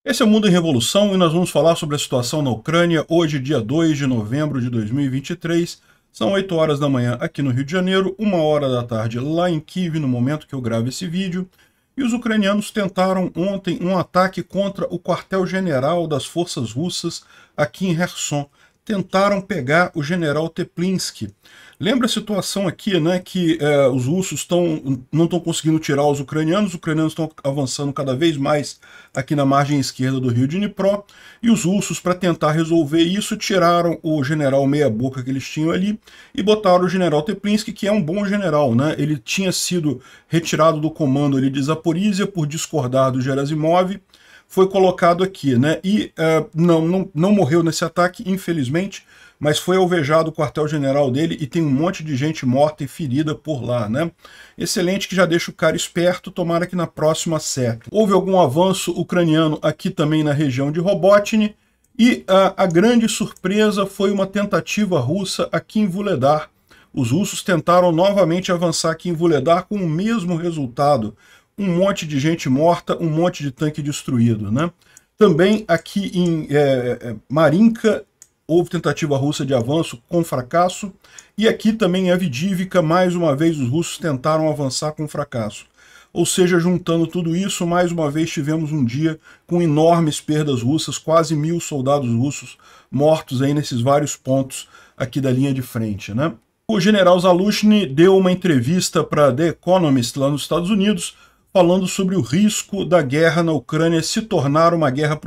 Esse é o Mundo em Revolução e nós vamos falar sobre a situação na Ucrânia hoje, dia 2 de novembro de 2023. São 8 horas da manhã aqui no Rio de Janeiro, 1 hora da tarde lá em Kiev, no momento que eu gravo esse vídeo. E os ucranianos tentaram ontem um ataque contra o quartel-general das forças russas aqui em Kherson. Tentaram pegar o general Teplinsky. Lembra a situação aqui, né, que os russos não estão conseguindo tirar os ucranianos estão avançando cada vez mais aqui na margem esquerda do rio Dnipro, e os russos, para tentar resolver isso, tiraram o general meia-boca que eles tinham ali e botaram o general Teplinsky, que é um bom general, né? Ele tinha sido retirado do comando ali de Zaporizhia por discordar do Gerasimov, foi colocado aqui, né? E não morreu nesse ataque, infelizmente, mas foi alvejado o quartel-general dele e tem um monte de gente morta e ferida por lá, né? Excelente, que já deixa o cara esperto, tomara que na próxima acerte. Houve algum avanço ucraniano aqui também na região de Robotyne, e a grande surpresa foi uma tentativa russa aqui em Vuhledar. Os russos tentaram novamente avançar aqui em Vuhledar com o mesmo resultado. Um monte de gente morta, um monte de tanque destruído, né? Também aqui em Marinka houve tentativa russa de avanço com fracasso, e aqui também em Avdiivka, mais uma vez os russos tentaram avançar com fracasso. Ou seja, juntando tudo isso, mais uma vez tivemos um dia com enormes perdas russas, quase 1000 soldados russos mortos aí nesses vários pontos aqui da linha de frente, né? O general Zaluzhny deu uma entrevista para The Economist lá nos Estados Unidos, falando sobre o risco da guerra na Ucrânia se tornar uma guerra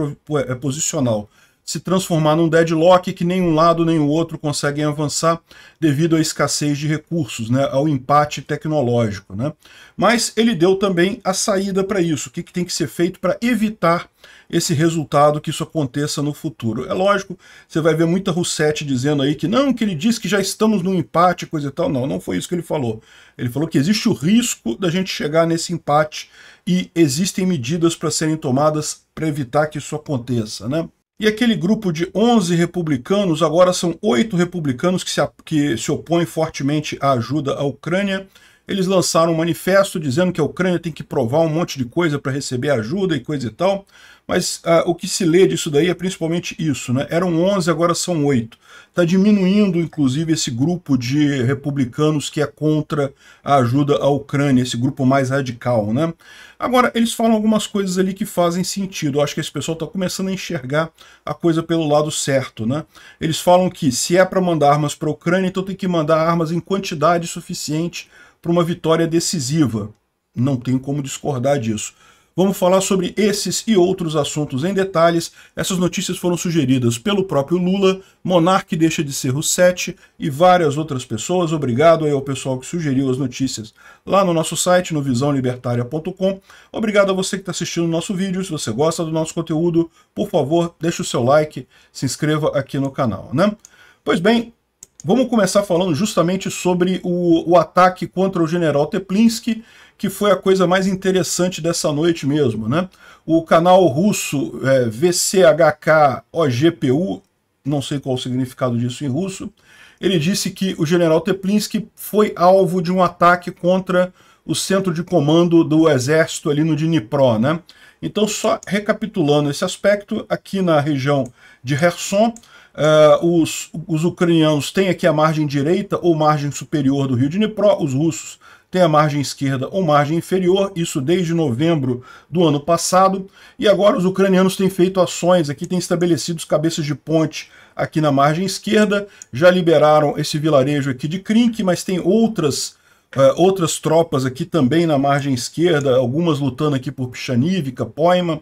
posicional, se transformar num deadlock que nem um lado nem o outro conseguem avançar devido à escassez de recursos, né, ao empate tecnológico, né? Mas ele deu também a saída para isso, o que tem que ser feito para evitar esse resultado, que isso aconteça no futuro. É lógico, você vai ver muita Russetti dizendo aí que não, que ele disse que já estamos num empate, coisa e tal. Não, não foi isso que ele falou. Ele falou que existe o risco da gente chegar nesse empate e existem medidas para serem tomadas para evitar que isso aconteça, né? E aquele grupo de 11 republicanos, agora são 8 republicanos que se opõem fortemente à ajuda à Ucrânia. Eles lançaram um manifesto dizendo que a Ucrânia tem que provar um monte de coisa para receber ajuda e coisa e tal, mas o que se lê disso daí é principalmente isso, né? Eram 11, agora são 8. Está diminuindo, inclusive, esse grupo de republicanos que é contra a ajuda à Ucrânia, esse grupo mais radical, né? Agora, eles falam algumas coisas ali que fazem sentido. Eu acho que esse pessoal está começando a enxergar a coisa pelo lado certo, né? Eles falam que se é para mandar armas para a Ucrânia, então tem que mandar armas em quantidade suficiente para uma vitória decisiva. Não tem como discordar disso. Vamos falar sobre esses e outros assuntos em detalhes. Essas notícias foram sugeridas pelo próprio Lula, Monark deixa de ser Russetti e várias outras pessoas. Obrigado aí ao pessoal que sugeriu as notícias lá no nosso site, no visãolibertaria.com. Obrigado a você que está assistindo o nosso vídeo. Se você gosta do nosso conteúdo, por favor, deixe o seu like, se inscreva aqui no canal, né? Pois bem, vamos começar falando justamente sobre o ataque contra o general Teplinsky, que foi a coisa mais interessante dessa noite mesmo, né? O canal russo VCHK-OGPU, não sei qual o significado disso em russo, ele disse que o general Teplinsky foi alvo de um ataque contra o centro de comando do exército ali no Dnipro, né? Então, só recapitulando esse aspecto, aqui na região de Kherson, os ucranianos têm aqui a margem direita ou margem superior do rio Dnipro, os russos têm a margem esquerda ou margem inferior, isso desde novembro do ano passado, e agora os ucranianos têm feito ações aqui, têm estabelecido os cabeças de ponte aqui na margem esquerda, já liberaram esse vilarejo aqui de Krink, mas tem outras tropas aqui também na margem esquerda, algumas lutando aqui por Pichanivka, Poima.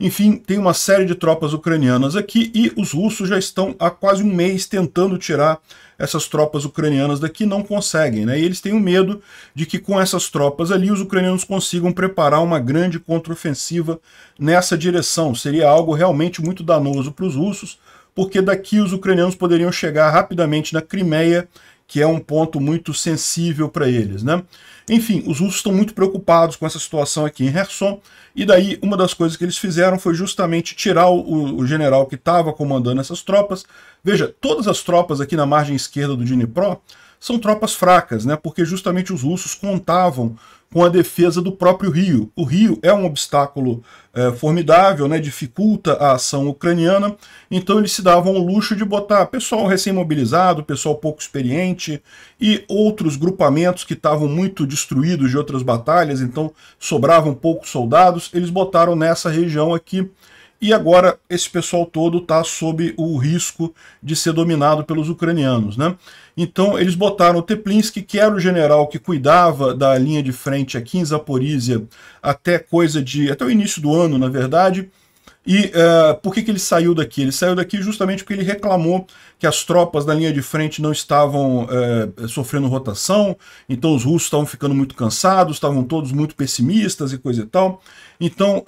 Enfim, tem uma série de tropas ucranianas aqui e os russos já estão há quase um mês tentando tirar essas tropas ucranianas daqui, não conseguem, né? E eles têm o medo de que com essas tropas ali os ucranianos consigam preparar uma grande contraofensiva nessa direção. Seria algo realmente muito danoso para os russos, porque daqui os ucranianos poderiam chegar rapidamente na Crimeia, que é um ponto muito sensível para eles, né? Enfim, os russos estão muito preocupados com essa situação aqui em Kherson, e daí uma das coisas que eles fizeram foi justamente tirar o general que estava comandando essas tropas. Veja, todas as tropas aqui na margem esquerda do Dnipro são tropas fracas, né? Porque justamente os russos contavam com a defesa do próprio rio. O rio é um obstáculo formidável, né? Dificulta a ação ucraniana, então eles se davam o luxo de botar pessoal recém-mobilizado, pessoal pouco experiente e outros grupamentos que estavam muito destruídos de outras batalhas, então sobravam poucos soldados, eles botaram nessa região aqui. E agora esse pessoal todo está sob o risco de ser dominado pelos ucranianos, né? Então eles botaram o Teplinsky, que era o general que cuidava da linha de frente aqui em Zaporísia até o início do ano, na verdade. E por que ele saiu daqui? Ele saiu daqui justamente porque ele reclamou que as tropas da linha de frente não estavam sofrendo rotação, então os russos estavam ficando muito cansados, estavam todos muito pessimistas e coisa e tal. Então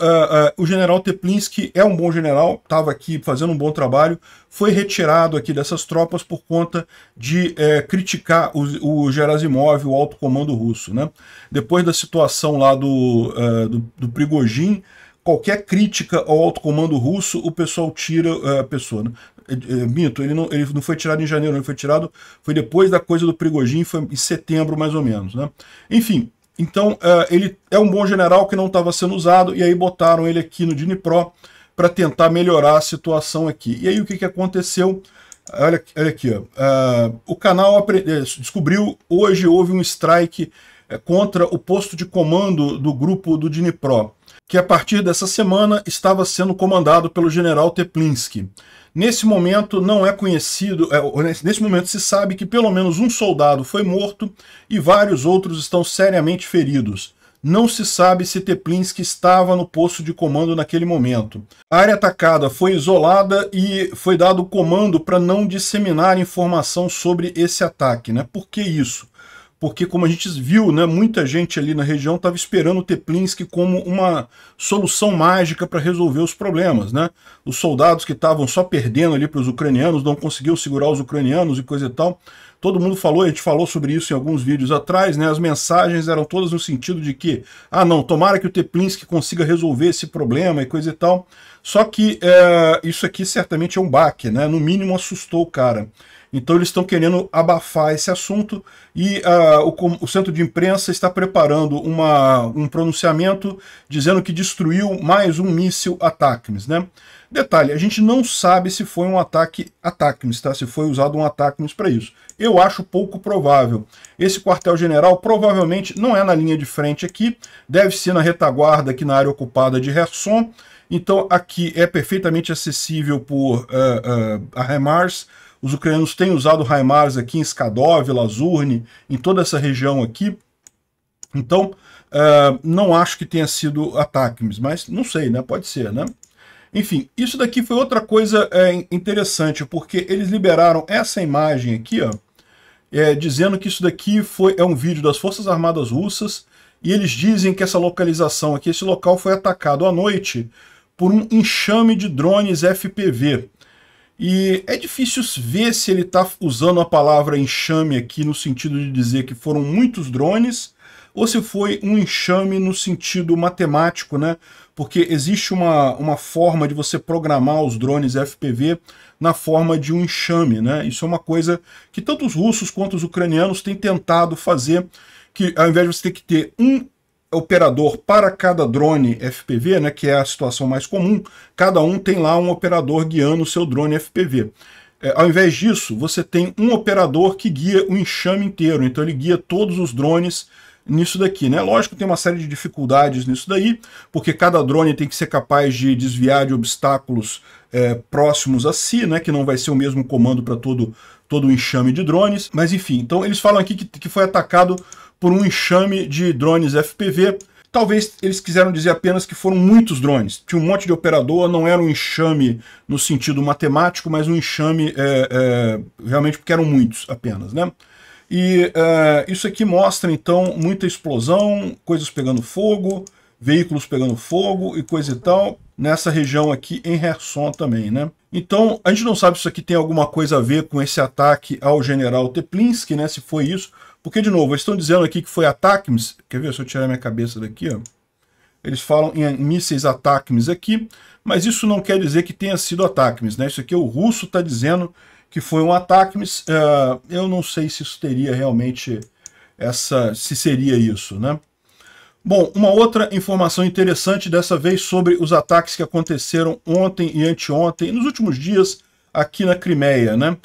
o general Teplinsky é um bom general, estava aqui fazendo um bom trabalho, foi retirado aqui dessas tropas por conta de criticar o Gerasimov, o alto comando russo, né? Depois da situação lá do Prigozhin, qualquer crítica ao alto comando russo, o pessoal tira a pessoa. Né? Minto, ele não foi tirado em janeiro, ele foi depois da coisa do Prigozhin, foi em setembro mais ou menos. Né? Enfim, então ele é um bom general que não estava sendo usado, e aí botaram ele aqui no Dnipro para tentar melhorar a situação aqui. E aí o que aconteceu? Olha aqui, ó. O canal descobriu, hoje houve um strike contra o posto de comando do grupo do Dnipro, que a partir dessa semana estava sendo comandado pelo general Teplinsky. Nesse momento não é conhecido, nesse momento se sabe que pelo menos um soldado foi morto e vários outros estão seriamente feridos. Não se sabe se Teplinsky estava no posto de comando naquele momento. A área atacada foi isolada e foi dado o comando para não disseminar informação sobre esse ataque, né? Por que isso? Porque, como a gente viu, né, muita gente ali na região estava esperando o Teplinsky como uma solução mágica para resolver os problemas. Né? Os soldados que estavam só perdendo ali para os ucranianos, não conseguiam segurar os ucranianos e coisa e tal. Todo mundo falou, a gente falou sobre isso em alguns vídeos atrás, né? As mensagens eram todas no sentido de que, não, tomara que o Teplinsky consiga resolver esse problema e coisa e tal. Só que isso aqui certamente é um baque, né? No mínimo assustou o cara. Então eles estão querendo abafar esse assunto e o centro de imprensa está preparando um pronunciamento dizendo que destruiu mais um míssil ATACMS, né? Detalhe, a gente não sabe se foi um ataque ATACMS, tá? Se foi usado um ATACMS para isso. Eu acho pouco provável. Esse quartel-general provavelmente não é na linha de frente aqui, deve ser na retaguarda aqui na área ocupada de Kherson. Então aqui é perfeitamente acessível por a HIMARS. Os ucranianos têm usado HIMARS aqui em Skadov, Lazurny, em toda essa região aqui. Então, não acho que tenha sido ATACMS, mas não sei, né? Pode ser, né? Enfim, isso daqui foi outra coisa interessante, porque eles liberaram essa imagem aqui, ó, dizendo que isso daqui é um vídeo das Forças Armadas Russas, e eles dizem que essa localização aqui, esse local foi atacado à noite por um enxame de drones FPV. E é difícil ver se ele está usando a palavra enxame aqui no sentido de dizer que foram muitos drones, ou se foi um enxame no sentido matemático, né? Porque existe uma forma de você programar os drones FPV na forma de um enxame, né? Isso é uma coisa que tanto os russos quanto os ucranianos têm tentado fazer, que ao invés de você ter que ter um operador para cada drone FPV, né, que é a situação mais comum, cada um tem lá um operador guiando o seu drone FPV. Ao invés disso, você tem um operador que guia o enxame inteiro, então ele guia todos os drones nisso daqui, né? Lógico que tem uma série de dificuldades nisso daí, porque cada drone tem que ser capaz de desviar de obstáculos próximos a si, né? Que não vai ser o mesmo comando para todo o enxame de drones. Mas enfim, então eles falam aqui que foi atacado por um enxame de drones FPV. Talvez eles quiseram dizer apenas que foram muitos drones. Tinha um monte de operador, não era um enxame no sentido matemático, mas um enxame realmente porque eram muitos apenas, né? E isso aqui mostra, então, muita explosão, coisas pegando fogo, veículos pegando fogo e coisa e tal, nessa região aqui em Kherson também, né? Então, a gente não sabe se isso aqui tem alguma coisa a ver com esse ataque ao general Teplinsky, né? Se foi isso, porque, de novo, eles estão dizendo aqui que foi ATACMS. Quer ver se eu tirar minha cabeça daqui, ó? Eles falam em mísseis ATACMS aqui, mas isso não quer dizer que tenha sido ATACMS, né? Isso aqui o russo está dizendo que foi um ataque, mas eu não sei se isso teria realmente se seria isso, né? Bom, uma outra informação interessante dessa vez sobre os ataques que aconteceram ontem e anteontem, nos últimos dias aqui na Crimeia, né?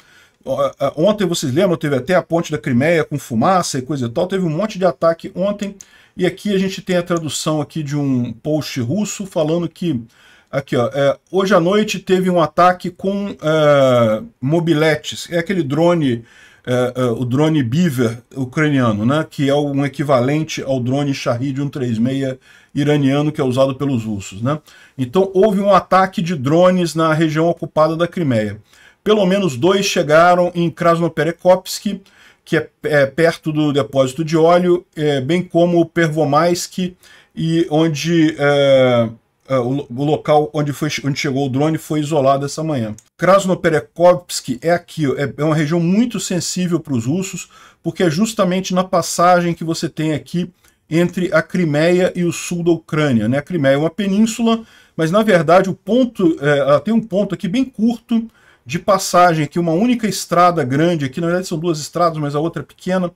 Ontem, vocês lembram, teve até a ponte da Crimeia com fumaça e coisa e tal, teve um monte de ataque ontem, e aqui a gente tem a tradução aqui de um post russo falando que, aqui ó, hoje à noite teve um ataque com mobiletes, é aquele drone, o drone Beaver ucraniano, né, que é um equivalente ao drone Shahed 136 iraniano que é usado pelos russos, né? Então houve um ataque de drones na região ocupada da Crimeia. Pelo menos 2 chegaram em Krasnoperekopsk, que é perto do depósito de óleo, bem como Pervomaisk, e onde o local onde chegou o drone foi isolado essa manhã. Krasnoperekopsk é aqui, é uma região muito sensível para os russos, porque é justamente na passagem que você tem aqui entre a Crimeia e o sul da Ucrânia, né? A Crimeia é uma península, mas na verdade ela tem um ponto aqui bem curto de passagem, aqui uma única estrada grande, aqui na verdade são 2 estradas, mas a outra é pequena,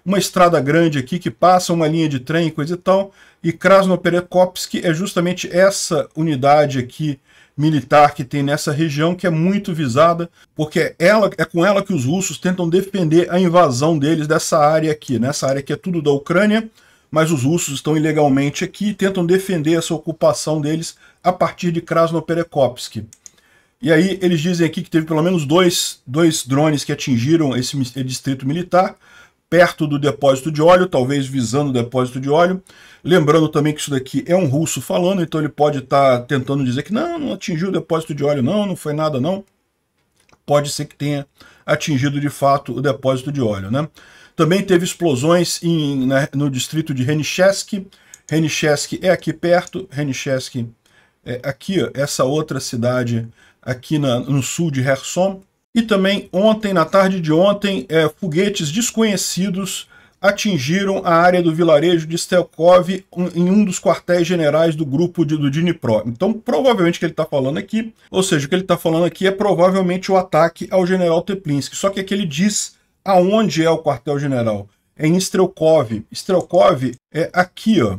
uma estrada grande aqui que passa uma linha de trem e coisa e tal, e Krasnoperekopsk é justamente essa unidade aqui militar que tem nessa região, que é muito visada, porque é com ela que os russos tentam defender a invasão deles dessa área aqui, né? Essa área aqui é tudo da Ucrânia, mas os russos estão ilegalmente aqui e tentam defender essa ocupação deles a partir de Krasnoperekopsk. E aí eles dizem aqui que teve pelo menos dois drones que atingiram esse distrito militar, perto do depósito de óleo, talvez visando o depósito de óleo. Lembrando também que isso daqui é um russo falando, então ele pode estar tentando dizer que não atingiu o depósito de óleo, não foi nada não. Pode ser que tenha atingido de fato o depósito de óleo, né? Também teve explosões no distrito de Henichesk. Henichesk é aqui perto, Henichesk é aqui, ó, essa outra cidade aqui no sul de Kherson. E também ontem, na tarde de ontem, foguetes desconhecidos atingiram a área do vilarejo de Stelkov em um dos quartéis generais do grupo do Dnipro. Então, provavelmente o que ele está falando aqui, ou seja, o que ele está falando aqui é provavelmente o ataque ao general Teplinsky. Só que aqui ele diz aonde é o quartel-general. É em Strelkov. Strelkov é aqui, ó.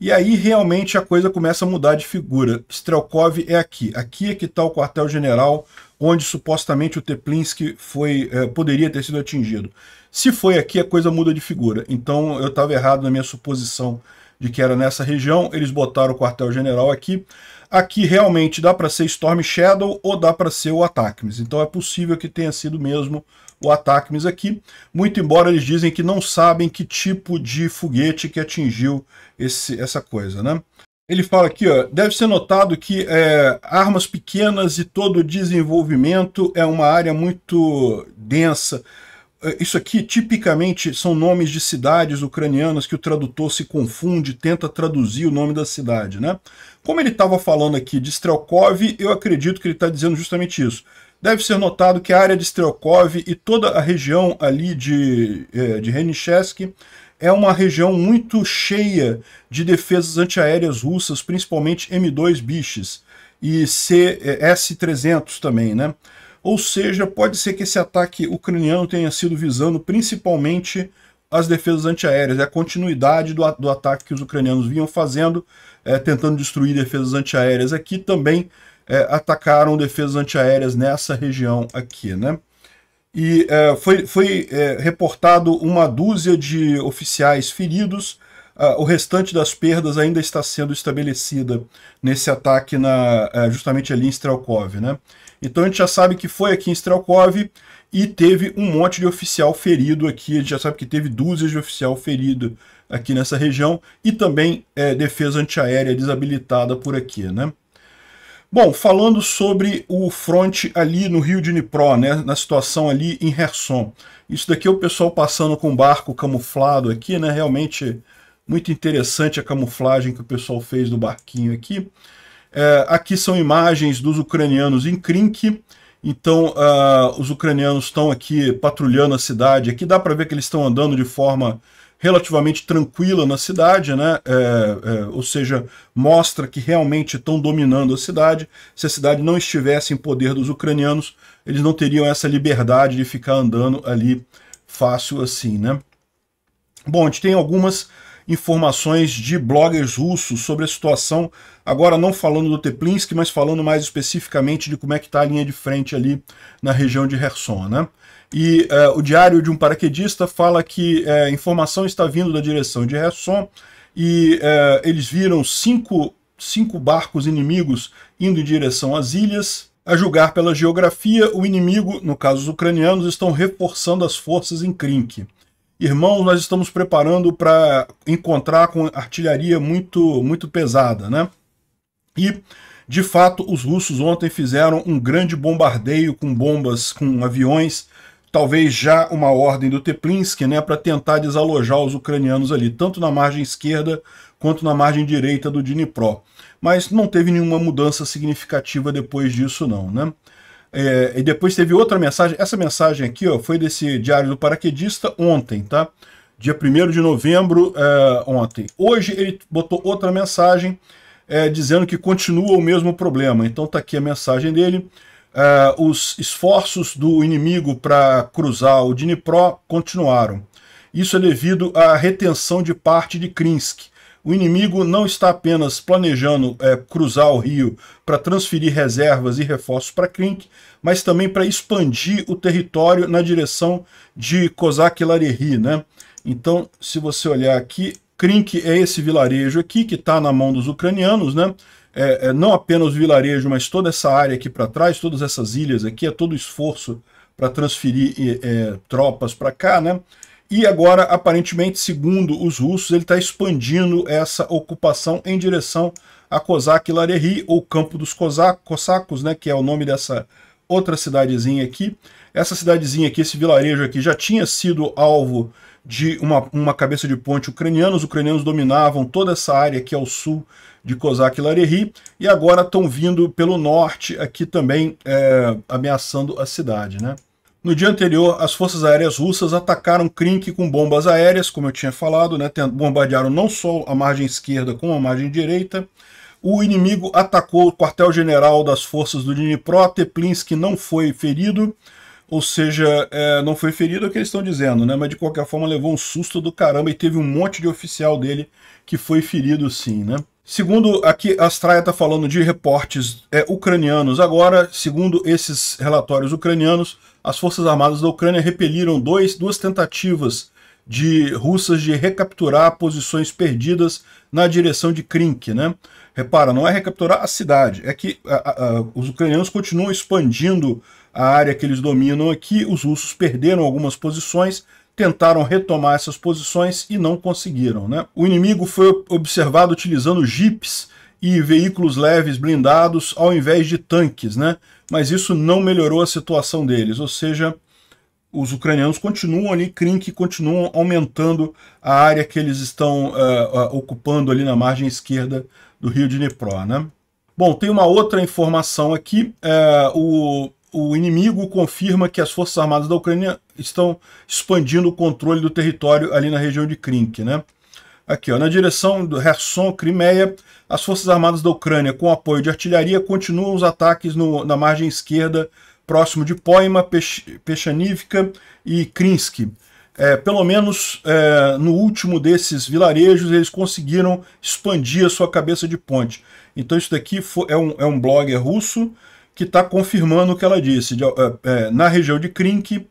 E aí realmente a coisa começa a mudar de figura. Strelkov é aqui. Aqui é que está o quartel-general, onde supostamente o Teplinsky poderia ter sido atingido. Se foi aqui, a coisa muda de figura. Então eu estava errado na minha suposição de que era nessa região. Eles botaram o quartel-general aqui. Aqui realmente dá para ser Storm Shadow ou dá para ser o ATACMS. Então é possível que tenha sido mesmo o ATACMS aqui, muito embora eles dizem que não sabem que tipo de foguete que atingiu essa coisa, né? Ele fala aqui, ó, deve ser notado que armas pequenas e todo o desenvolvimento é uma área muito densa. Isso aqui, tipicamente, são nomes de cidades ucranianas que o tradutor se confunde, tenta traduzir o nome da cidade, né? Como ele estava falando aqui de Strelkov, eu acredito que ele está dizendo justamente isso. Deve ser notado que a área de Strelkov e toda a região ali de Henichesk é uma região muito cheia de defesas antiaéreas russas, principalmente M2 Biches e S-300 também, né? Ou seja, pode ser que esse ataque ucraniano tenha sido visando principalmente as defesas antiaéreas, é a continuidade do ataque que os ucranianos vinham fazendo, tentando destruir defesas antiaéreas aqui, também atacaram defesas antiaéreas nessa região aqui, né? E foi reportado uma dúzia de oficiais feridos, o restante das perdas ainda está sendo estabelecida nesse ataque justamente ali em Strelkov, né? Então a gente já sabe que foi aqui em Strelkov e teve um monte de oficial ferido aqui, a gente já sabe que teve dúzias de oficial ferido aqui nessa região e também defesa antiaérea desabilitada por aqui, né? Bom, falando sobre o fronte ali no rio Dnipro, né, na situação ali em Kherson. Isso daqui é o pessoal passando com barco camuflado aqui, né, realmente muito interessante a camuflagem que o pessoal fez do barquinho aqui. Aqui são imagens dos ucranianos em Krink, então os ucranianos estão aqui patrulhando a cidade. Aqui dá para ver que eles estão andando de forma relativamente tranquila na cidade, né? Ou seja, mostra que realmente estão dominando a cidade. Se a cidade não estivesse em poder dos ucranianos, eles não teriam essa liberdade de ficar andando ali fácil assim, né? Bom, a gente tem algumas informações de bloggers russos sobre a situação, agora não falando do Teplinsky, mas falando mais especificamente de como é que está a linha de frente ali na região de Kherson, né? E o Diário de um Paraquedista fala que a informação está vindo da direção de Kherson e eles viram cinco barcos inimigos indo em direção às ilhas. A julgar pela geografia, o inimigo, no caso os ucranianos, estão reforçando as forças em Krink. Irmãos, nós estamos preparando para encontrar com artilharia muito pesada, né? E, de fato, os russos ontem fizeram um grande bombardeio com bombas, com aviões, talvez já uma ordem do Teplinsky, né, para tentar desalojar os ucranianos ali, tanto na margem esquerda quanto na margem direita do Dnipro. Mas não teve nenhuma mudança significativa depois disso não, né? E depois teve outra mensagem, essa mensagem aqui ó, foi desse Diário do Paraquedista ontem, tá? Dia 1º de novembro, ontem. Hoje ele botou outra mensagem dizendo que continua o mesmo problema. Então tá aqui a mensagem dele. Os esforços do inimigo para cruzar o Dnipro continuaram. Isso é devido à retenção de parte de Krinsk. O inimigo não está apenas planejando cruzar o rio para transferir reservas e reforços para Krink, mas também para expandir o território na direção de Kozak-Larehy, né? Então, se você olhar aqui, Krink é esse vilarejo aqui que está na mão dos ucranianos, né? Não apenas o vilarejo, mas toda essa área aqui para trás, todas essas ilhas aqui, é todo o esforço para transferir tropas para cá, né? E agora, aparentemente, segundo os russos, ele está expandindo essa ocupação em direção a Kozak-Larehy, ou Campo dos Cossacos, né, que é o nome dessa outra cidadezinha aqui. Essa cidadezinha aqui, esse vilarejo aqui, já tinha sido alvo de uma cabeça de ponte ucraniana. Os ucranianos dominavam toda essa área aqui ao sul de Kozak-Larehy, e agora estão vindo pelo norte aqui também, ameaçando a cidade, né? No dia anterior, as forças aéreas russas atacaram Krink com bombas aéreas, como eu tinha falado, né? Bombardearam não só a margem esquerda, como a margem direita. O inimigo atacou o quartel-general das forças do Dnipro. Teplinsky não foi ferido, ou seja, não foi ferido é o que eles estão dizendo, né? Mas de qualquer forma levou um susto do caramba e teve um monte de oficial dele que foi ferido sim, né? Segundo, aqui a Astraia está falando de reportes ucranianos agora. Segundo esses relatórios ucranianos, as Forças Armadas da Ucrânia repeliram duas tentativas russas de recapturar posições perdidas na direção de Krink, né? Repara, não é recapturar a cidade, é que os ucranianos continuam expandindo a área que eles dominam aqui. Os russos perderam algumas posições, tentaram retomar essas posições e não conseguiram, né? O inimigo foi observado utilizando jipes e veículos leves blindados ao invés de tanques, né? Mas isso não melhorou a situação deles, ou seja, os ucranianos continuam ali, Krink, continuam aumentando a área que eles estão ocupando ali na margem esquerda do rio Dnipro, né? Bom, tem uma outra informação aqui, o inimigo confirma que as Forças Armadas da Ucrânia estão expandindo o controle do território ali na região de Krink, né? Aqui, ó, na direção do Kherson, Crimeia, as Forças Armadas da Ucrânia, com apoio de artilharia, continuam os ataques na margem esquerda, próximo de Poima, Pechanivka e Krinsk. Pelo menos no último desses vilarejos, eles conseguiram expandir a sua cabeça de ponte. Então isso daqui é um blogger russo que está confirmando o que ela disse. Na região de Krink,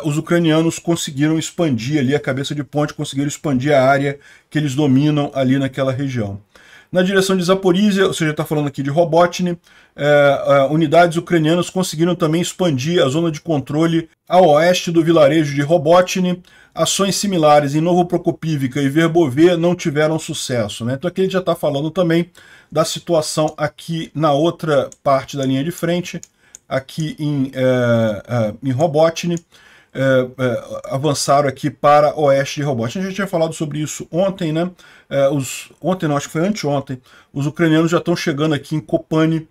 os ucranianos conseguiram expandir ali a cabeça de ponte, conseguiram expandir a área que eles dominam ali naquela região. Na direção de Zaporizhia, ou seja, está falando aqui de Robotny, unidades ucranianas conseguiram também expandir a zona de controle a oeste do vilarejo de Robotny. Ações similares em Novoprokopivka e Verbove não tiveram sucesso, né? Então aqui ele já está falando também da situação aqui na outra parte da linha de frente, aqui em Robotny. Avançaram aqui para oeste de Robotny. A gente já tinha falado sobre isso ontem, né? Ontem não, acho que foi anteontem. Os ucranianos já estão chegando aqui em Kopani,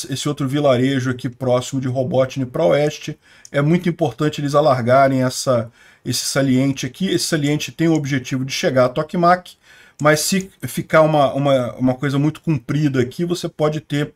esse outro vilarejo aqui próximo de Robotny para oeste. É muito importante eles alargarem esse saliente aqui. Esse saliente tem o objetivo de chegar a Tokmak, mas se ficar uma coisa muito comprida aqui, você pode ter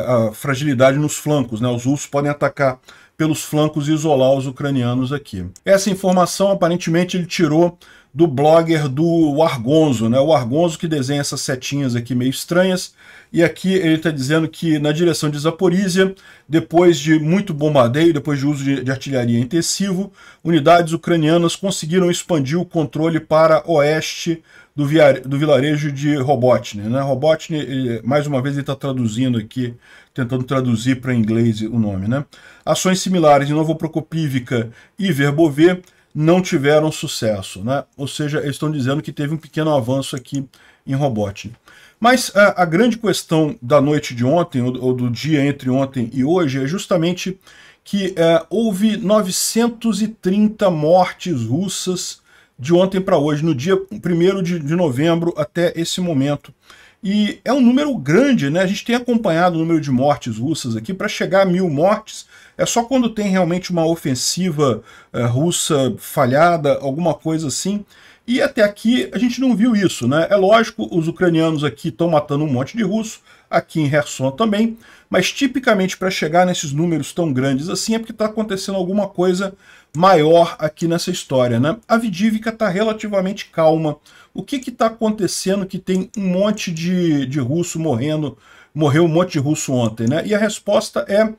a fragilidade nos flancos, né? Os russos podem atacar pelos flancos e isolar os ucranianos aqui. Essa informação, aparentemente, ele tirou do blogger do Argonzo, né? O Argonzo que desenha essas setinhas aqui meio estranhas, e aqui ele está dizendo que na direção de Zaporizhia, depois de muito bombardeio, depois de uso de artilharia intensivo, unidades ucranianas conseguiram expandir o controle para oeste do vilarejo de Robotny, né? Robotny, mais uma vez ele está traduzindo aqui, tentando traduzir para inglês o nome, né? Ações similares em Novoprokopivka e Verbove não tiveram sucesso, né? Ou seja, eles estão dizendo que teve um pequeno avanço aqui em Robotny. Mas a grande questão da noite de ontem, ou do dia entre ontem e hoje, é justamente que houve 930 mortes russas de ontem para hoje, no dia 1º de novembro até esse momento. E é um número grande, né? A gente tem acompanhado o número de mortes russas aqui. Para chegar a 1000 mortes, é só quando tem realmente uma ofensiva russa falhada, alguma coisa assim. E até aqui a gente não viu isso, né? É lógico, os ucranianos aqui estão matando um monte de russo, aqui em Kherson também, mas tipicamente para chegar nesses números tão grandes assim é porque está acontecendo alguma coisa maior aqui nessa história, né? A Avdiivka está relativamente calma. O que está acontecendo que tem um monte de russo morrendo? Morreu um monte de russo ontem, né? E a resposta é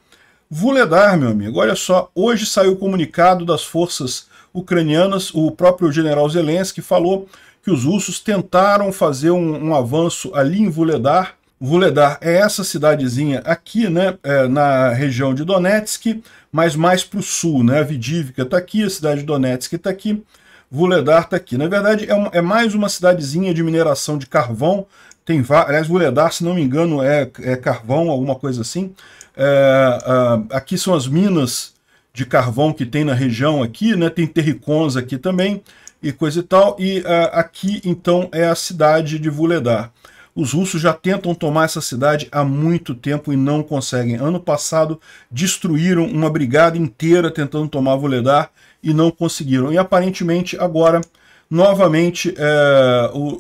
Vuhledar, meu amigo. Olha só, hoje saiu o comunicado das forças ucranianas, o próprio general Zelensky falou que os russos tentaram fazer um avanço ali em Vuhledar. Vuhledar é essa cidadezinha aqui, né, na região de Donetsk, mas mais para o sul, né? A Avdiivka está aqui, a cidade de Donetsk está aqui, Vuhledar está aqui. Na verdade, é mais uma cidadezinha de mineração de carvão. Aliás, Vuhledar, se não me engano, é carvão, alguma coisa assim. Aqui são as minas de carvão que tem na região aqui, né? Tem terricons aqui também e coisa e tal. E aqui, então, é a cidade de Vuhledar. Os russos já tentam tomar essa cidade há muito tempo e não conseguem. Ano passado destruíram uma brigada inteira tentando tomar Vuhledar e não conseguiram. E aparentemente agora, novamente,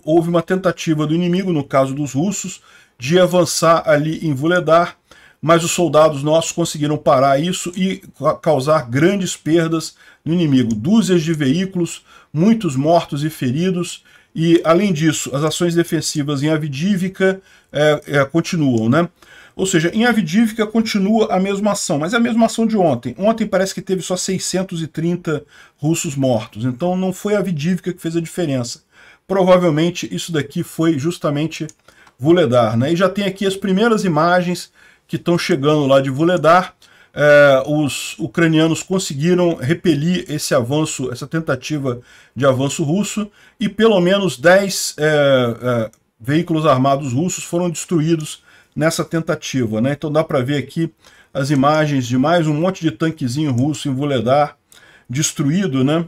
houve uma tentativa do inimigo, no caso dos russos, de avançar ali em Vuhledar, mas os soldados nossos conseguiram parar isso e causar grandes perdas no inimigo. Dúzias de veículos, muitos mortos e feridos. E, além disso, as ações defensivas em Avdiivka continuam, né? Ou seja, em Avdiivka continua a mesma ação, mas é a mesma ação de ontem. Ontem parece que teve só 630 russos mortos, então não foi a Avdiivka que fez a diferença. Provavelmente isso daqui foi justamente Vuhledar, né? E já tem aqui as primeiras imagens que estão chegando lá de Vuhledar. Os ucranianos conseguiram repelir esse avanço, essa tentativa de avanço russo, e pelo menos 10 veículos armados russos foram destruídos nessa tentativa, né? Então dá para ver aqui as imagens de mais um monte de tanquezinho russo em Vuhledar destruído, né?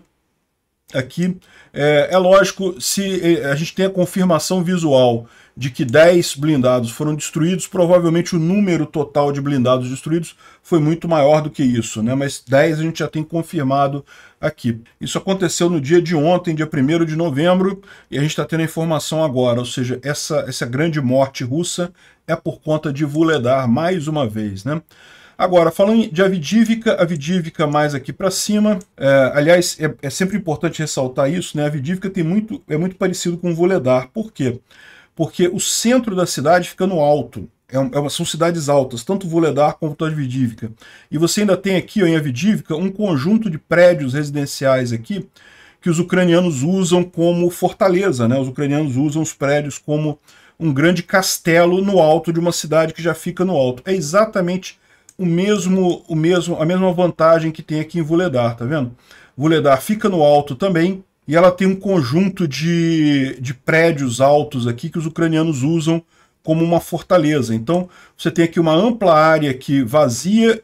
Aqui é lógico, se a gente tem a confirmação visual de que 10 blindados foram destruídos, provavelmente o número total de blindados destruídos foi muito maior do que isso, né? Mas 10 a gente já tem confirmado aqui. Isso aconteceu no dia de ontem, dia 1º de novembro, e a gente está tendo a informação agora, ou seja, essa grande morte russa é por conta de Vuhledar mais uma vez, né? Agora, falando de Avdiivka mais aqui para cima, aliás, é sempre importante ressaltar isso, né? Avdiivka é muito parecido com Vuhledar. Por quê? Porque o centro da cidade fica no alto. São cidades altas, tanto Vuhledar quanto Avdiivka. E você ainda tem aqui, ó, em Avdiivka, um conjunto de prédios residenciais aqui que os ucranianos usam como fortaleza, né? Os ucranianos usam os prédios como um grande castelo no alto de uma cidade que já fica no alto. É exatamente a mesma vantagem que tem aqui em Vuhledar, tá vendo? Vuhledar fica no alto também, e ela tem um conjunto de prédios altos aqui que os ucranianos usam como uma fortaleza. Então você tem aqui uma ampla área que vazia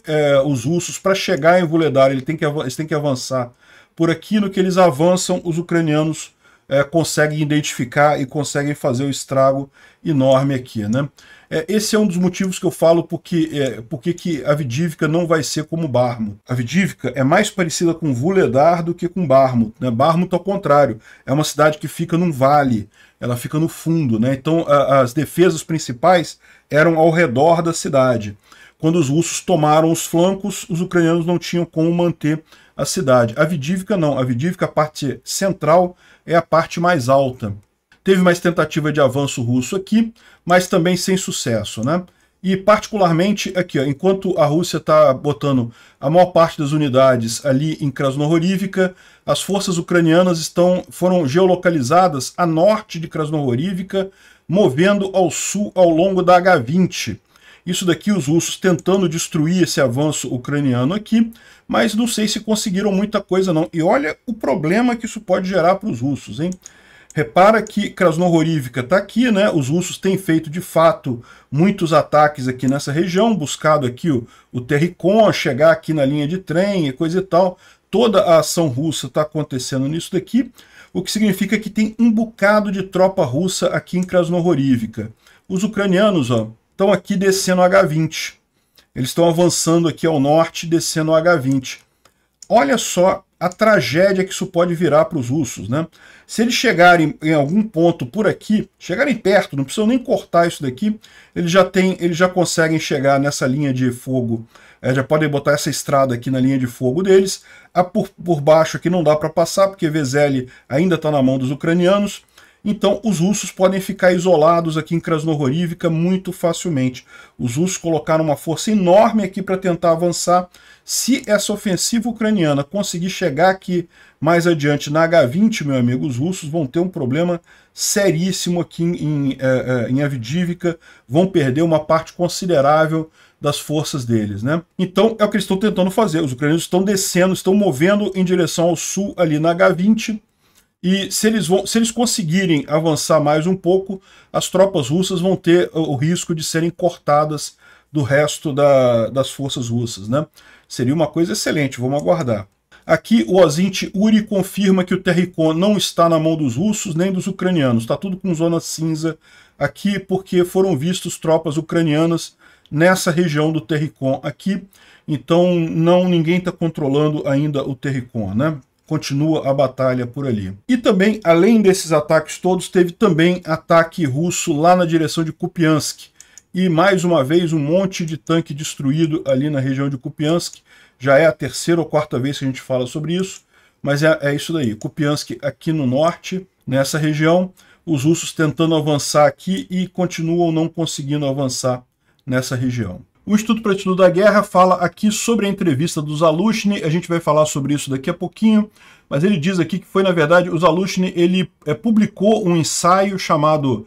os russos. Para chegar em Vuhledar, eles têm que avançar por aqui. No que eles avançam, os ucranianos conseguem identificar e conseguem fazer o estrago enorme aqui, né? Esse é um dos motivos que eu falo porque que a Avdivka não vai ser como Bakhmut. A Avdivka é mais parecida com Vuhledar do que com Bakhmut, né? Bakhmut, ao contrário, é uma cidade que fica num vale, ela fica no fundo, né? Então as defesas principais eram ao redor da cidade. Quando os russos tomaram os flancos, os ucranianos não tinham como manter a cidade. A Avdivka não, a Avdivka, a parte central, é a parte mais alta. Teve mais tentativa de avanço russo aqui, mas também sem sucesso, né? E particularmente aqui, ó, enquanto a Rússia está botando a maior parte das unidades ali em Krasnohorivka, as forças ucranianas foram geolocalizadas a norte de Krasnohorivka, movendo ao sul ao longo da H20. Isso daqui os russos tentando destruir esse avanço ucraniano aqui, mas não sei se conseguiram muita coisa não. E olha o problema que isso pode gerar para os russos, hein? Repara que Krasnohorivka está aqui, né? Os russos têm feito, de fato, muitos ataques aqui nessa região, buscado aqui o Terricon, chegar aqui na linha de trem e coisa e tal. Toda a ação russa está acontecendo nisso daqui, o que significa que tem um bocado de tropa russa aqui em Krasnohorivka. Os ucranianos, ó, estão aqui descendo o H20. Eles estão avançando aqui ao norte, descendo o H20. Olha só a tragédia que isso pode virar para os russos, né? Se eles chegarem em algum ponto por aqui, chegarem perto, não precisam nem cortar isso daqui, eles já conseguem chegar nessa linha de fogo, já podem botar essa estrada aqui na linha de fogo deles. Por baixo aqui não dá para passar, porque Vezele ainda está na mão dos ucranianos. Então os russos podem ficar isolados aqui em Krasnohorivka muito facilmente. Os russos colocaram uma força enorme aqui para tentar avançar. Se essa ofensiva ucraniana conseguir chegar aqui mais adiante na H20, meu amigo, os russos vão ter um problema seríssimo aqui em Avdivka, vão perder uma parte considerável das forças deles, né? Então é o que eles estão tentando fazer. Os ucranianos estão descendo, estão movendo em direção ao sul ali na H20, e se eles conseguirem avançar mais um pouco, as tropas russas vão ter o risco de serem cortadas do resto das forças russas, né? Seria uma coisa excelente, vamos aguardar. Aqui o Ozint Uri confirma que o Terricon não está na mão dos russos nem dos ucranianos. Está tudo com zona cinza aqui porque foram vistos tropas ucranianas nessa região do Terricon aqui. Então ninguém está controlando ainda o Terricon, né? Continua a batalha por ali. E também, além desses ataques todos, teve também ataque russo lá na direção de Kupiansk. E mais uma vez um monte de tanque destruído ali na região de Kupiansk. Já é a terceira ou quarta vez que a gente fala sobre isso, mas é isso daí. Kupiansk aqui no norte, nessa região, os russos tentando avançar aqui e continuam não conseguindo avançar nessa região. O Instituto para o Estudo da Guerra fala aqui sobre a entrevista do Zaluzhny, a gente vai falar sobre isso daqui a pouquinho, mas ele diz aqui que foi, na verdade, o Zaluzhny ele publicou um ensaio chamado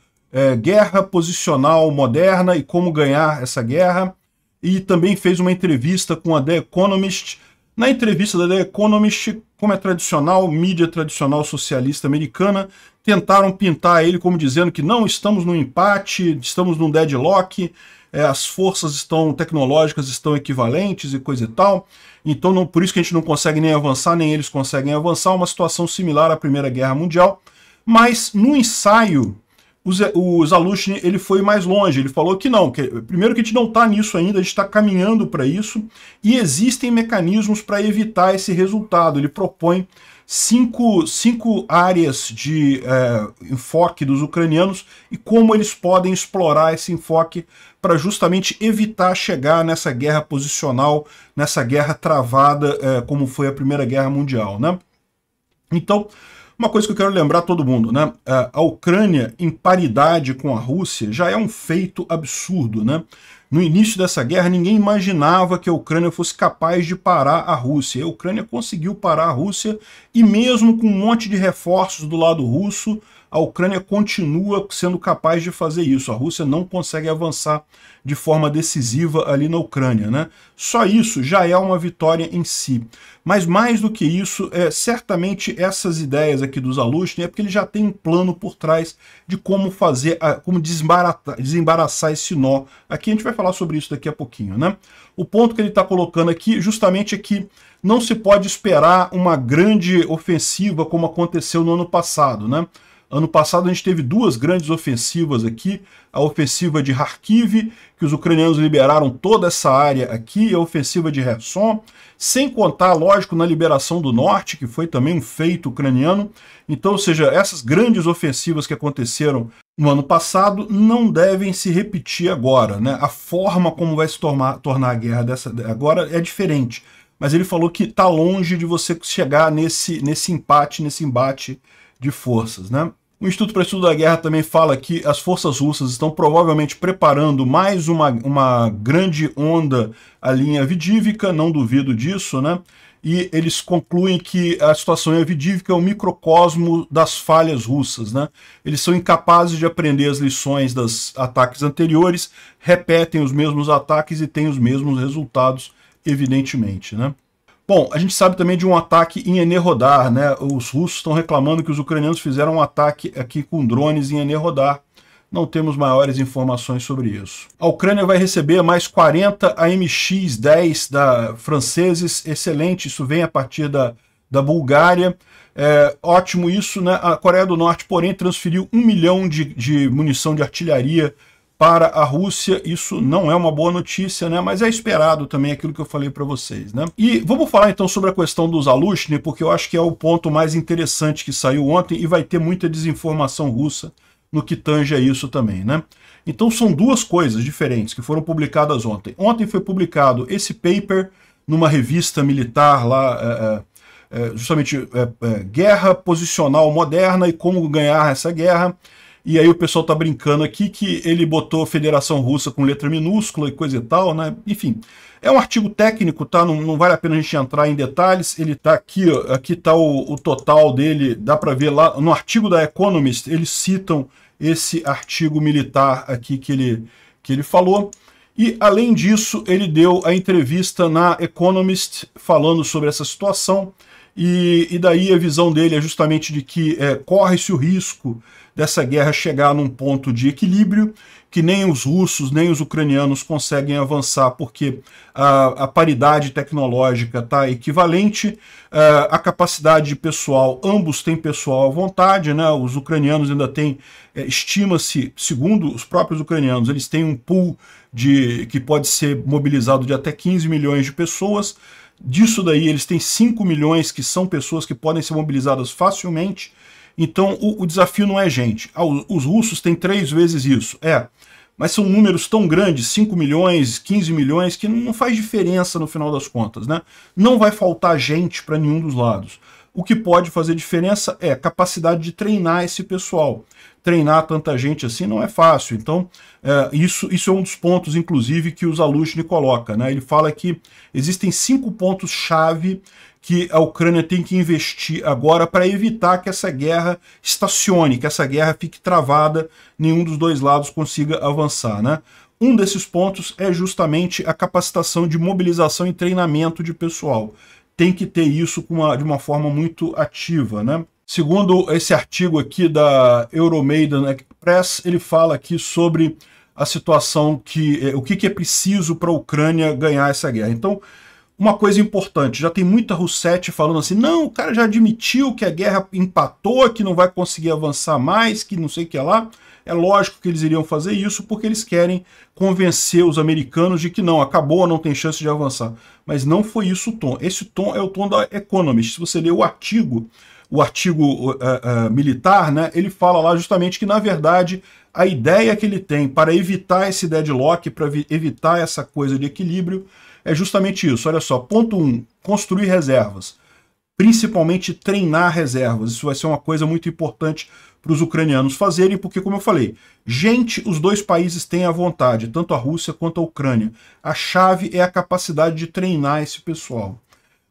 Guerra Posicional Moderna e Como Ganhar essa Guerra, e também fez uma entrevista com a The Economist. Na entrevista da The Economist, como é tradicional, mídia tradicional socialista americana, tentaram pintar ele como dizendo que não, estamos num empate, estamos num deadlock, as forças tecnológicas estão equivalentes e coisa e tal, então por isso que a gente não consegue nem avançar, nem eles conseguem avançar, uma situação similar à Primeira Guerra Mundial. Mas no ensaio, o Zaluzhny ele foi mais longe, ele falou que não, primeiro que a gente não está nisso ainda, a gente está caminhando para isso, e existem mecanismos para evitar esse resultado. Ele propõe cinco áreas de enfoque dos ucranianos e como eles podem explorar esse enfoque para justamente evitar chegar nessa guerra posicional, nessa guerra travada, como foi a Primeira Guerra Mundial, né? Então, uma coisa que eu quero lembrar a todo mundo, né? A Ucrânia em paridade com a Rússia já é um feito absurdo, né? No início dessa guerra, ninguém imaginava que a Ucrânia fosse capaz de parar a Rússia. A Ucrânia conseguiu parar a Rússia e mesmo com um monte de reforços do lado russo, a Ucrânia continua sendo capaz de fazer isso. A Rússia não consegue avançar de forma decisiva ali na Ucrânia, né? Só isso já é uma vitória em si. Mas mais do que isso, certamente essas ideias aqui do Zaluzhny é porque ele já tem um plano por trás de como fazer, como desembaraçar esse nó. Aqui a gente vai falar sobre isso daqui a pouquinho, né? O ponto que ele está colocando aqui justamente é que não se pode esperar uma grande ofensiva como aconteceu no ano passado, né? Ano passado a gente teve duas grandes ofensivas aqui, a ofensiva de Kharkiv, que os ucranianos liberaram toda essa área aqui, e a ofensiva de Kherson, sem contar, lógico, na liberação do norte, que foi também um feito ucraniano. Então, ou seja, essas grandes ofensivas que aconteceram no ano passado não devem se repetir agora, né? A forma como vai se tornar a guerra agora é diferente. Mas ele falou que está longe de você chegar nesse embate de forças, né? O Instituto para Estudo da Guerra também fala que as forças russas estão provavelmente preparando mais uma grande onda ali em Avdiivka, não duvido disso, né? E eles concluem que a situação em Avdiivka é um microcosmo das falhas russas, né? Eles são incapazes de aprender as lições dos ataques anteriores, repetem os mesmos ataques e têm os mesmos resultados, evidentemente, né? Bom, a gente sabe também de um ataque em Enerhodar, né? Os russos estão reclamando que os ucranianos fizeram um ataque aqui com drones em Enerhodar. Não temos maiores informações sobre isso. A Ucrânia vai receber mais 40 AMX-10 franceses, excelente, isso vem a partir da Bulgária. Ótimo isso, né? A Coreia do Norte, porém, transferiu 1 milhão de munição de artilharia para a Rússia. Isso não é uma boa notícia, né? Mas é esperado também aquilo que eu falei para vocês, né? E vamos falar então sobre a questão dos Zalushny, porque eu acho que é o ponto mais interessante que saiu ontem e vai ter muita desinformação russa no que tange a isso também, né? Então são duas coisas diferentes que foram publicadas ontem. Ontem foi publicado esse paper numa revista militar lá, justamente Guerra Posicional Moderna e Como Ganhar essa Guerra. E aí o pessoal tá brincando aqui que ele botou Federação Russa com letra minúscula e coisa e tal, né? Enfim, é um artigo técnico, tá? Não vale a pena a gente entrar em detalhes. Ele tá aqui, ó, aqui tá o total dele, dá para ver lá no artigo da Economist, eles citam esse artigo militar aqui que ele falou. E, além disso, ele deu a entrevista na Economist falando sobre essa situação. E daí a visão dele é justamente de que corre-se o risco dessa guerra chegar num ponto de equilíbrio, que nem os russos nem os ucranianos conseguem avançar, porque a paridade tecnológica está equivalente, a capacidade de pessoal, ambos têm pessoal à vontade, né? Os ucranianos ainda têm, estima-se, segundo os próprios ucranianos, eles têm um pool que pode ser mobilizado de até 15 milhões de pessoas. Disso daí eles têm 5 milhões que são pessoas que podem ser mobilizadas facilmente. Então o desafio não é gente. Os russos têm 3 vezes isso. Mas são números tão grandes, 5 milhões, 15 milhões, que não faz diferença no final das contas, né? Não vai faltar gente para nenhum dos lados. O que pode fazer diferença é a capacidade de treinar esse pessoal. Treinar tanta gente assim não é fácil. Então, isso é um dos pontos, inclusive, que o Zalushny coloca, né? Ele fala que existem 5 pontos-chave que a Ucrânia tem que investir agora para evitar que essa guerra estacione, que essa guerra fique travada, nenhum dos dois lados consiga avançar, né? Um desses pontos é justamente a capacitação de mobilização e treinamento de pessoal. Tem que ter isso de uma forma muito ativa, né? Segundo esse artigo aqui da Euromaidan Express, ele fala aqui sobre a situação o que é preciso para a Ucrânia ganhar essa guerra. Então, uma coisa importante, já tem muita Rousseff falando assim, não, o cara já admitiu que a guerra empatou, que não vai conseguir avançar mais, que não sei o que lá. É lógico que eles iriam fazer isso porque eles querem convencer os americanos de que não, acabou, não tem chance de avançar. Mas não foi isso o tom. Esse tom é o tom da Economist. Se você ler o artigo militar, né, ele fala lá justamente que, na verdade, a ideia que ele tem para evitar esse deadlock, para evitar essa coisa de equilíbrio, é justamente isso. Olha só, ponto 1, construir reservas. Principalmente treinar reservas. Isso vai ser uma coisa muito importante para os ucranianos fazerem, porque, como eu falei, gente, os dois países têm à vontade, tanto a Rússia quanto a Ucrânia. A chave é a capacidade de treinar esse pessoal.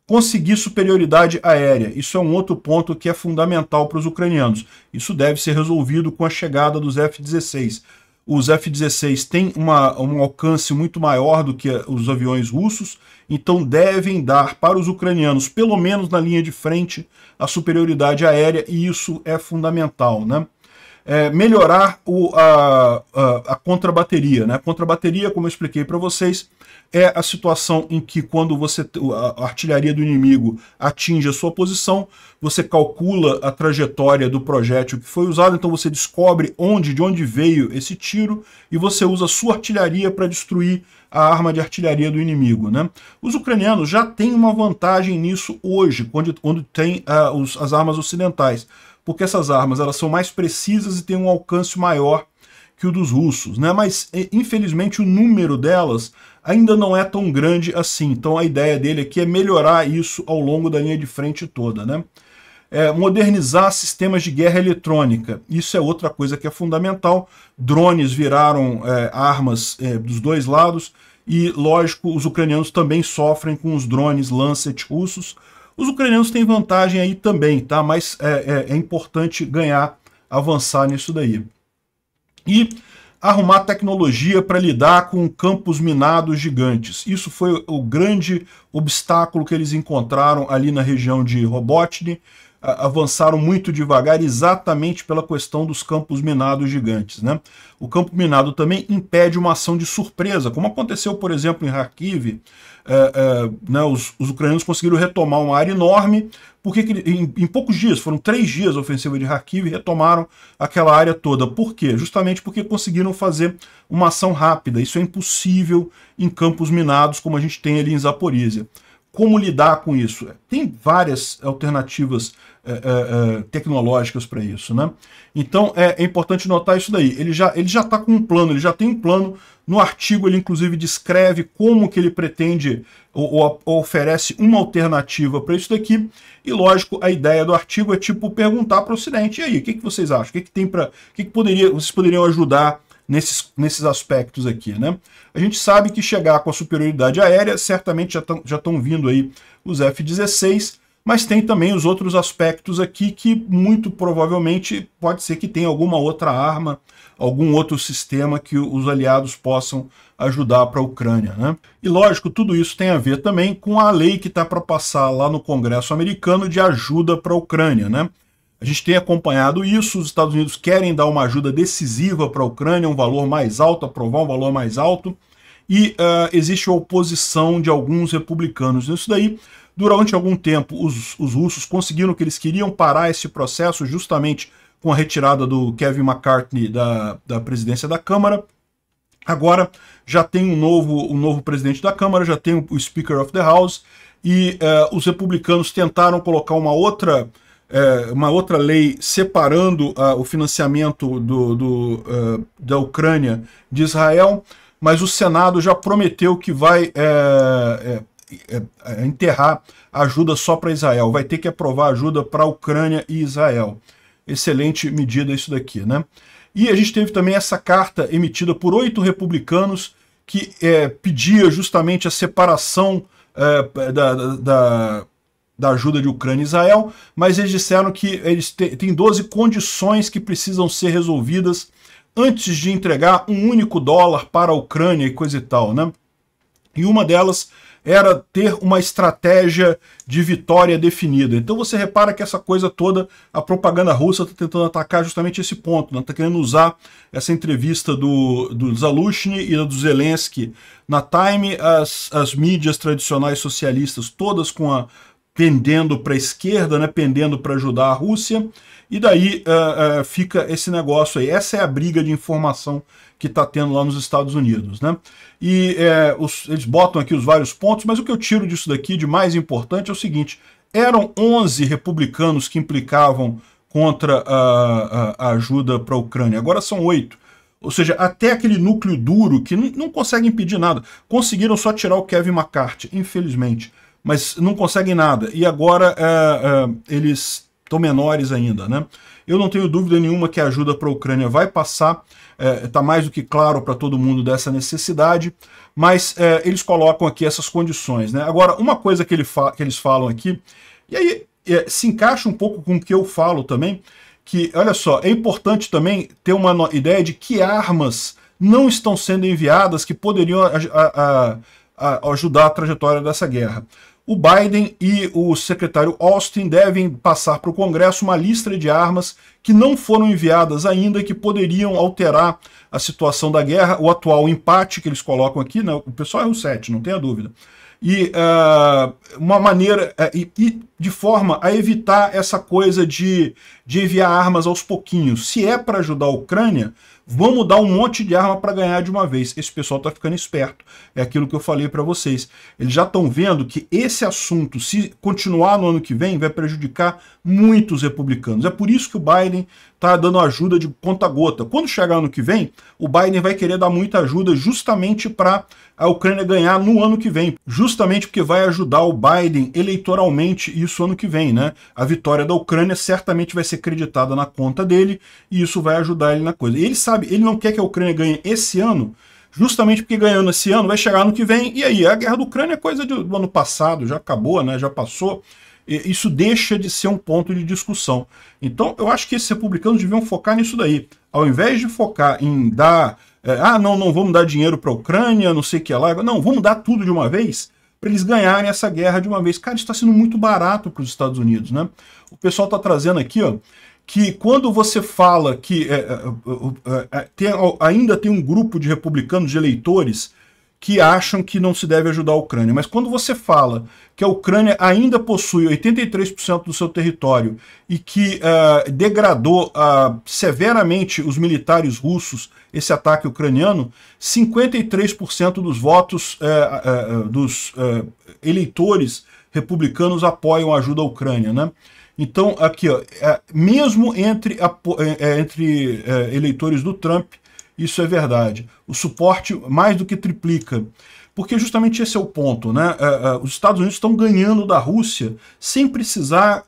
Conseguir superioridade aérea. Isso é um outro ponto que é fundamental para os ucranianos. Isso deve ser resolvido com a chegada dos F-16. Os F-16 têm um alcance muito maior do que os aviões russos, então devem dar para os ucranianos, pelo menos na linha de frente, a superioridade aérea, e isso é fundamental, né? melhorar a contrabateria, né? A contrabateria, como eu expliquei para vocês, é a situação em que quando a artilharia do inimigo atinge a sua posição, você calcula a trajetória do projétil que foi usado, então você descobre de onde veio esse tiro e você usa a sua artilharia para destruir a arma de artilharia do inimigo, né? Os ucranianos já têm uma vantagem nisso hoje, quando tem as armas ocidentais, porque essas armas elas são mais precisas e têm um alcance maior que o dos russos, né? Mas infelizmente o número delas ainda não é tão grande assim. Então a ideia dele aqui é melhorar isso ao longo da linha de frente toda, né? Modernizar sistemas de guerra eletrônica. Isso é outra coisa que é fundamental. Drones viraram armas dos dois lados e, lógico, os ucranianos também sofrem com os drones Lancet russos. Os ucranianos têm vantagem aí também, tá? Mas é importante avançar nisso daí. E arrumar tecnologia para lidar com campos minados gigantes. Isso foi o grande obstáculo que eles encontraram ali na região de Robotny. Avançaram muito devagar exatamente pela questão dos campos minados gigantes, né? O campo minado também impede uma ação de surpresa, como aconteceu, por exemplo, em Kharkiv. Né, os ucranianos conseguiram retomar uma área enorme, porque em poucos dias, foram 3 dias a ofensiva de Kharkiv, retomaram aquela área toda. Por quê? Justamente porque conseguiram fazer uma ação rápida. Isso é impossível em campos minados, como a gente tem ali em Zaporizhia. Como lidar com isso? Tem várias alternativas tecnológicas para isso, né? Então é importante notar isso daí. Ele já está com um plano, ele já tem um plano. No artigo ele inclusive descreve como que ele pretende ou oferece uma alternativa para isso daqui. E lógico, a ideia do artigo é tipo perguntar para o Ocidente: e aí, o que vocês acham? O que tem para, vocês poderiam ajudar nesses aspectos aqui, né? A gente sabe que chegar com a superioridade aérea, certamente já estão vindo aí os F-16, mas tem também os outros aspectos aqui que muito provavelmente pode ser que tenha alguma outra arma, algum outro sistema que os aliados possam ajudar para a Ucrânia, né? E lógico, tudo isso tem a ver também com a lei que está para passar lá no Congresso americano de ajuda para a Ucrânia, né? A gente tem acompanhado isso, os Estados Unidos querem dar uma ajuda decisiva para a Ucrânia, um valor mais alto, aprovar um valor mais alto, e existe a oposição de alguns republicanos nisso daí. Durante algum tempo, os russos conseguiram o que eles queriam, parar esse processo, justamente com a retirada do Kevin McCarthy da presidência da Câmara. Agora já tem um novo presidente da Câmara, já tem o Speaker of the House, e os republicanos tentaram colocar uma outra lei separando o financiamento da Ucrânia de Israel, mas o Senado já prometeu que vai enterrar a ajuda só para Israel, vai ter que aprovar ajuda para a Ucrânia e Israel. Excelente medida isso daqui, né? E a gente teve também essa carta emitida por 8 republicanos que pedia justamente a separação da ajuda de Ucrânia e Israel, mas eles disseram que eles têm 12 condições que precisam ser resolvidas antes de entregar um único dólar para a Ucrânia e coisa e tal, né? E uma delas era ter uma estratégia de vitória definida. Então você repara que essa coisa toda, a propaganda russa está tentando atacar justamente esse ponto, né? Está querendo usar essa entrevista do Zaluzhny e do Zelensky na Time, as mídias tradicionais socialistas todas pendendo para a esquerda, né? Pendendo para ajudar a Rússia, e daí fica esse negócio aí. Essa é a briga de informação que está tendo lá nos Estados Unidos, né? E eles botam aqui os vários pontos, mas o que eu tiro disso daqui de mais importante é o seguinte: eram 11 republicanos que implicavam contra a ajuda para a Ucrânia, agora são 8. Ou seja, até aquele núcleo duro que não consegue impedir nada. Conseguiram só tirar o Kevin McCarthy, infelizmente, mas não conseguem nada. E agora eles estão menores ainda, né? Eu não tenho dúvida nenhuma que a ajuda para a Ucrânia vai passar, está mais do que claro para todo mundo dessa necessidade, mas eles colocam aqui essas condições, né? Agora, uma coisa que eles falam aqui, e aí se encaixa um pouco com o que eu falo também, que, olha só, é importante também ter uma ideia de que armas não estão sendo enviadas que poderiam ajudar a trajetória dessa guerra. o Biden e o secretário Austin devem passar para o Congresso uma lista de armas que não foram enviadas ainda e que poderiam alterar a situação da guerra, o atual empate que eles colocam aqui, né? O pessoal é o 7, não tenha dúvida. E uma maneira, de forma a evitar essa coisa de enviar armas aos pouquinhos. Se é para ajudar a Ucrânia, vamos dar um monte de arma para ganhar de uma vez. Esse pessoal está ficando esperto. É aquilo que eu falei para vocês. Eles já estão vendo que esse assunto, se continuar no ano que vem, vai prejudicar muitos republicanos. É por isso que o Biden está dando ajuda de conta-gota. Quando chegar ano que vem, o Biden vai querer dar muita ajuda justamente para a Ucrânia ganhar no ano que vem. Justamente porque vai ajudar o Biden eleitoralmente isso ano que vem, né? A vitória da Ucrânia certamente vai ser creditada na conta dele e isso vai ajudar ele na coisa. E ele sabe, ele não quer que a Ucrânia ganhe esse ano, justamente porque ganhando esse ano vai chegar ano que vem, e aí a guerra da Ucrânia é coisa do ano passado, já acabou, né? Já passou. Isso deixa de ser um ponto de discussão. Então eu acho que esses republicanos deviam focar nisso daí. Ao invés de focar em dar... não vamos dar dinheiro para a Ucrânia, não sei o que lá. Não, vamos dar tudo de uma vez para eles ganharem essa guerra de uma vez. Cara, isso está sendo muito barato para os Estados Unidos, né? O pessoal está trazendo aqui, ó, que quando você fala que ainda tem um grupo de republicanos, de eleitores, que acham que não se deve ajudar a Ucrânia. Mas quando você fala que a Ucrânia ainda possui 83% do seu território e que degradou severamente os militares russos, esse ataque ucraniano, 53% dos votos dos eleitores republicanos apoiam a ajuda à Ucrânia, né? Então, aqui, ó, mesmo entre eleitores do Trump, isso é verdade. O suporte mais do que triplica. Porque justamente esse é o ponto, né? Os Estados Unidos estão ganhando da Rússia sem precisar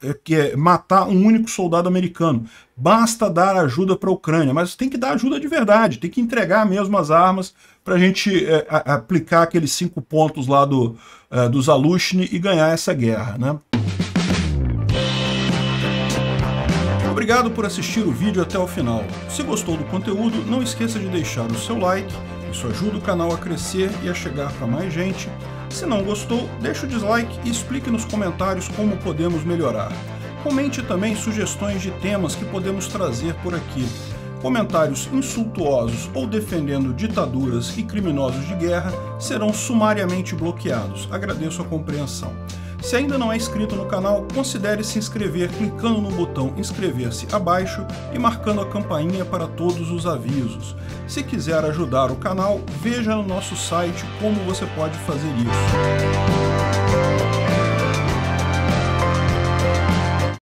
matar um único soldado americano. Basta dar ajuda para a Ucrânia, mas tem que dar ajuda de verdade, tem que entregar mesmo as armas para a gente aplicar aqueles 5 pontos lá do Zaluzhny e ganhar essa guerra, né? Obrigado por assistir o vídeo até o final. Se gostou do conteúdo, não esqueça de deixar o seu like, isso ajuda o canal a crescer e a chegar para mais gente. Se não gostou, deixe o dislike e explique nos comentários como podemos melhorar. Comente também sugestões de temas que podemos trazer por aqui. Comentários insultuosos ou defendendo ditaduras e criminosos de guerra serão sumariamente bloqueados. Agradeço a compreensão. Se ainda não é inscrito no canal, considere se inscrever clicando no botão inscrever-se abaixo e marcando a campainha para todos os avisos. Se quiser ajudar o canal, veja no nosso site como você pode fazer isso.